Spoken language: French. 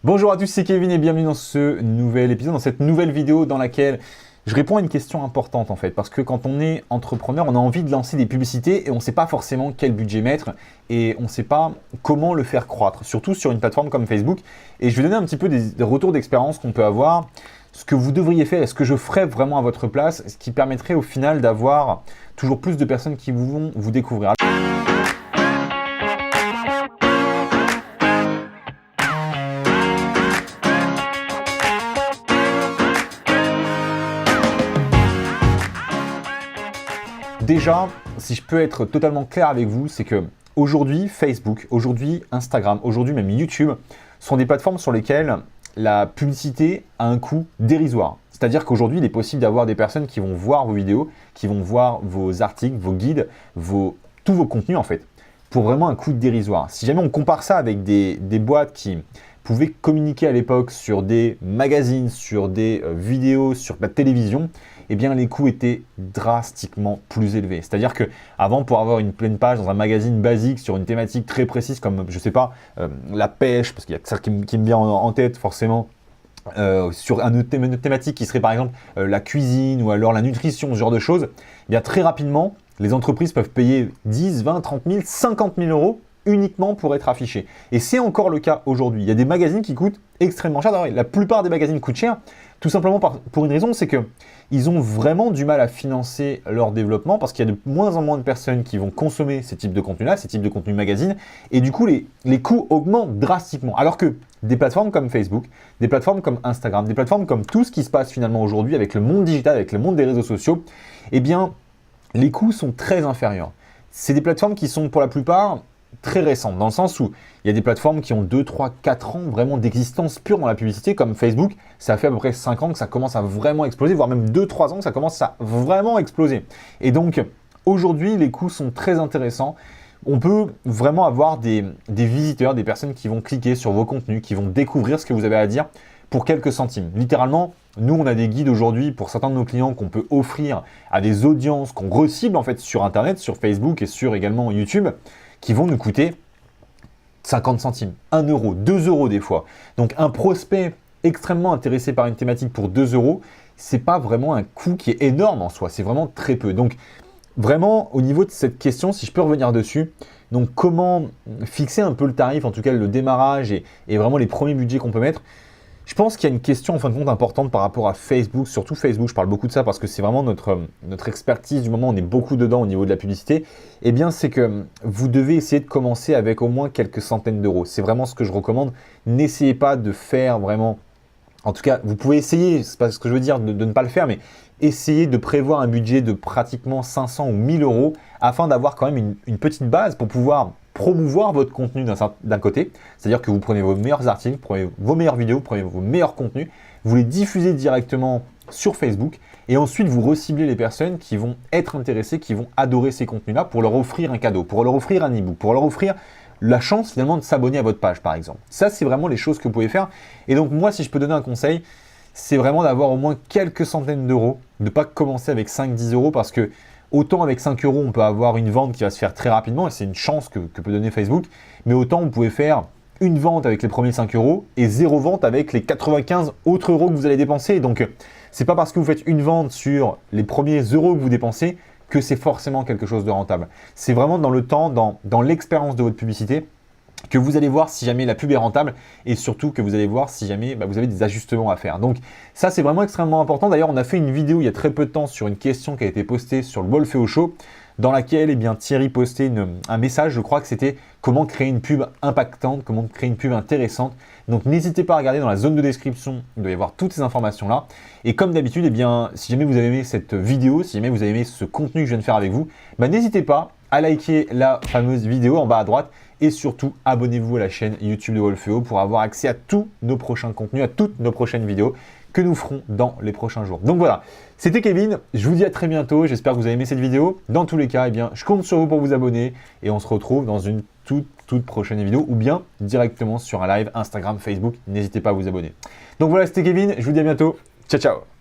Bonjour à tous, c'est Kevin et bienvenue dans ce nouvel épisode, dans cette nouvelle vidéo dans laquelle je réponds à une question importante en fait. Parce que quand on est entrepreneur, on a envie de lancer des publicités et on ne sait pas forcément quel budget mettre et on ne sait pas comment le faire croître, surtout sur une plateforme comme Facebook. Et je vais donner un petit peu des retours d'expérience qu'on peut avoir, ce que vous devriez faire et ce que je ferais vraiment à votre place, ce qui permettrait au final d'avoir toujours plus de personnes qui vont vous découvrir. Déjà, si je peux être totalement clair avec vous, c'est que aujourd'hui, Facebook, aujourd'hui, Instagram, aujourd'hui même YouTube sont des plateformes sur lesquelles la publicité a un coût dérisoire. C'est-à-dire qu'aujourd'hui, il est possible d'avoir des personnes qui vont voir vos vidéos, qui vont voir vos articles, vos guides, tous vos contenus en fait, pour vraiment un coût dérisoire. Si jamais on compare ça avec des boîtes qui pouvaient communiquer à l'époque sur des magazines, sur des vidéos, sur la télévision, eh bien les coûts étaient drastiquement plus élevés. C'est-à-dire qu'avant, pour avoir une pleine page dans un magazine basique sur une thématique très précise comme, je ne sais pas, la pêche, parce qu'il y a ça qui me vient en tête forcément, sur une thématique qui serait par exemple la cuisine ou alors la nutrition, ce genre de choses, eh bien très rapidement, les entreprises peuvent payer 10, 20, 30 000, 50 000 euros uniquement pour être affichés. Et c'est encore le cas aujourd'hui. Il y a des magazines qui coûtent extrêmement cher. D'ailleurs, la plupart des magazines coûtent cher, tout simplement pour une raison, c'est qu'ils ont vraiment du mal à financer leur développement parce qu'il y a de moins en moins de personnes qui vont consommer ces types de contenus-là, ces types de contenus magazines, et du coup, les coûts augmentent drastiquement. Alors que des plateformes comme Facebook, des plateformes comme Instagram, des plateformes comme tout ce qui se passe finalement aujourd'hui avec le monde digital, avec le monde des réseaux sociaux, eh bien, les coûts sont très inférieurs. C'est des plateformes qui sont pour la plupart très récentes, dans le sens où il y a des plateformes qui ont 2, 3, 4 ans vraiment d'existence pure dans la publicité, comme Facebook, ça fait à peu près 5 ans que ça commence à vraiment exploser, voire même 2, 3 ans que ça commence à vraiment exploser. Et donc, aujourd'hui, les coûts sont très intéressants. On peut vraiment avoir des visiteurs, des personnes qui vont cliquer sur vos contenus, qui vont découvrir ce que vous avez à dire pour quelques centimes. Littéralement, nous, on a des guides aujourd'hui pour certains de nos clients qu'on peut offrir à des audiences qu'on recible en fait sur Internet, sur Facebook et sur également YouTube, qui vont nous coûter 50 centimes, 1 euro, 2 euros des fois. Donc un prospect extrêmement intéressé par une thématique pour 2 euros, ce n'est pas vraiment un coût qui est énorme en soi, c'est vraiment très peu. Donc vraiment au niveau de cette question, si je peux revenir dessus, donc comment fixer un peu le tarif, en tout cas le démarrage et vraiment les premiers budgets qu'on peut mettre. Je pense qu'il y a une question en fin de compte importante par rapport à Facebook, surtout Facebook, je parle beaucoup de ça parce que c'est vraiment notre expertise du moment, on est beaucoup dedans au niveau de la publicité, eh bien c'est que vous devez essayer de commencer avec au moins quelques centaines d'euros. C'est vraiment ce que je recommande. N'essayez pas de faire vraiment, en tout cas vous pouvez essayer, c'est pas ce que je veux dire de ne pas le faire, mais essayez de prévoir un budget de pratiquement 500 ou 1000 euros afin d'avoir quand même une petite base pour pouvoir promouvoir votre contenu d'un côté, c'est-à-dire que vous prenez vos meilleurs articles, prenez vos meilleures vidéos, prenez vos meilleurs contenus, vous les diffusez directement sur Facebook et ensuite vous reciblez les personnes qui vont être intéressées, qui vont adorer ces contenus-là pour leur offrir un cadeau, pour leur offrir un e-book, pour leur offrir la chance finalement de s'abonner à votre page par exemple. Ça, c'est vraiment les choses que vous pouvez faire. Et donc moi, si je peux donner un conseil, c'est vraiment d'avoir au moins quelques centaines d'euros, de ne pas commencer avec 5-10 euros parce que autant avec 5 euros, on peut avoir une vente qui va se faire très rapidement et c'est une chance que peut donner Facebook, mais autant vous pouvez faire une vente avec les premiers 5 euros et 0 vente avec les 95 autres euros que vous allez dépenser. Donc, c'est pas parce que vous faites une vente sur les premiers euros que vous dépensez que c'est forcément quelque chose de rentable. C'est vraiment dans le temps, dans l'expérience de votre publicité, que vous allez voir si jamais la pub est rentable et surtout que vous allez voir si jamais vous avez des ajustements à faire. Donc ça, c'est vraiment extrêmement important. D'ailleurs, on a fait une vidéo il y a très peu de temps sur une question qui a été postée sur le Wolfeo Show dans laquelle Thierry postait un message, je crois que c'était comment créer une pub impactante, comment créer une pub intéressante. Donc n'hésitez pas à regarder dans la zone de description, il doit y avoir toutes ces informations-là. Et comme d'habitude, si jamais vous avez aimé cette vidéo, si jamais vous avez aimé ce contenu que je viens de faire avec vous, n'hésitez pas à liker la fameuse vidéo en bas à droite et surtout abonnez-vous à la chaîne YouTube de Wolfeo pour avoir accès à tous nos prochains contenus, à toutes nos prochaines vidéos que nous ferons dans les prochains jours. Donc voilà, c'était Kevin, je vous dis à très bientôt, j'espère que vous avez aimé cette vidéo. Dans tous les cas, je compte sur vous pour vous abonner et on se retrouve dans une toute prochaine vidéo ou bien directement sur un live Instagram, Facebook, n'hésitez pas à vous abonner. Donc voilà, c'était Kevin, je vous dis à bientôt, ciao ciao.